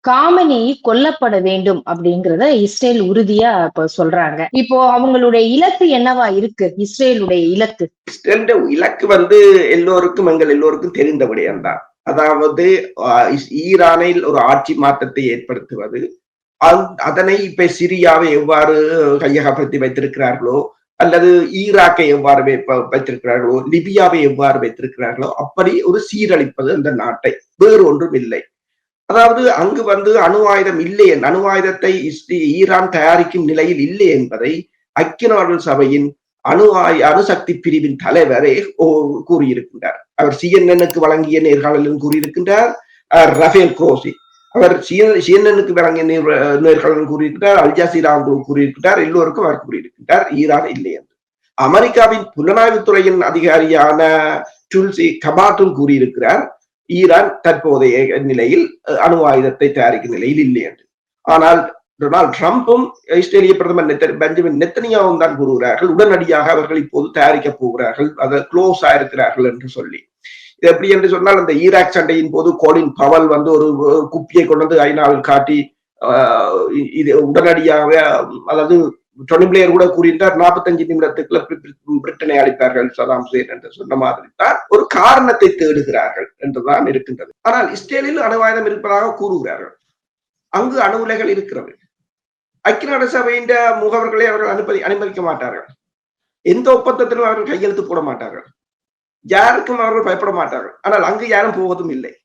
Khamenei கொல்லப்பட வேண்டும் அப்படிங்கறத இஸ்ரேல் உறுதியா இப்ப சொல்றாங்க. இப்போ அவங்களுடைய இலக்கு என்னவா இருக்கு? இஸ்ரேலுடைய இலக்கு இலக்கு எல்லோருக்கும் எங்கள் எல்லோருக்கும் தெரிந்த விடயம்தான். அதாவது ஈரானில் ஒரு ஆட்சி மாற்றத்தை ஏற்படுத்துவது. அதனை இப்ப சிரியாவை எவ்வாறு கையகப்படுத்தி வைத்திருக்கிறார்களோ, அல்லது ஈராக்கை எவ்வாறு வைத்திருக்கிறார்களோ, லிபியாவை எவ்வாறு வைத்திருக்கிறார்களோ, அப்படி ஒரு சீரழிப்பது அந்த நாட்டை. வேறு ஒன்றும் இல்லை. அதாவது அங்கு அணு ஆயுதம் இல்லை, அணு ஆயுதத்தை ஈரான் தயாரிக்கும் நிலையில் இல்லை என்பதை ஐக்கிய நாடுகள் சபையின் அணுசக்தி பிரிவின் தலைவரே கூறியிருக்கின்றார். அவர் CNN-க்கு வழங்கிய நேர்காணலிலும் கூறியிருக்கின்றார். ரஃபேல் குரோசி அவர் CNN-க்கு வழங்கிய நேர்காணலும் கூறியிருக்கிறார். அல் ஜசீராவுக்கு கூறியிருக்கிறார். எல்லோருக்கும் அவர் கூறியிருக்கின்றார் ஈரான் இல்லை என்று. அமெரிக்காவின் புலனாய்வுத்துறையின் அதிகாரியான டுல்சி கபாட்டும் கூறியிருக்கிறார் ஈரான் தற்போதைய நிலையில் அணு ஆயுதத்தை தயாரிக்கும் நிலையில் இல்லை என்று. ஆனால் டொனால்ட் ட்ரம்பும் இஸ்ரேலிய பிரதமர் பெஞ்சமின் நெத்தனியாவும் தான் கூறுகிறார்கள் உடனடியாக அவர்கள் இப்போது தயாரிக்கப் போகிறார்கள், அதை க்ளோஸ் ஆயிருக்கிறார்கள் என்று சொல்லி. இது எப்படி என்று சொன்னால், அந்த ஈராக் சண்டையின் போது கோலின் பவல் ஒரு குப்பியை கொண்டு ஐநாவில் காட்டி இது உடனடியாக, அதாவது டொனி பிளேயர் கூட கூறியிருந்தார் 45 நிமிடத்துக்குள்ள பிரிட்டனை அளித்தார்கள் சதாம் ஹுசேன் என்று சொன்ன மாதிரி தான் ஒரு காரணத்தை தேடுகிறார்கள் என்றுதான் இருக்கின்றது. ஆனால் இஸ்ரேலில் அணு ஆயுதம் இருப்பதாக கூறுகிறார்கள். அங்கு அணு உலைகள் இருக்கிறது. ஐக்கிய நாடு சபையின் முகவர்களை அவர்கள் அனுமதிக்க மாட்டார்கள். எந்த ஒப்பந்தத்திலும் அவர்கள் கையெழுத்து போட மாட்டார்கள். யாருக்கும் அவர்கள் பயப்பட மாட்டார்கள். ஆனால் அங்கு யாரும் போவதும் இல்லை.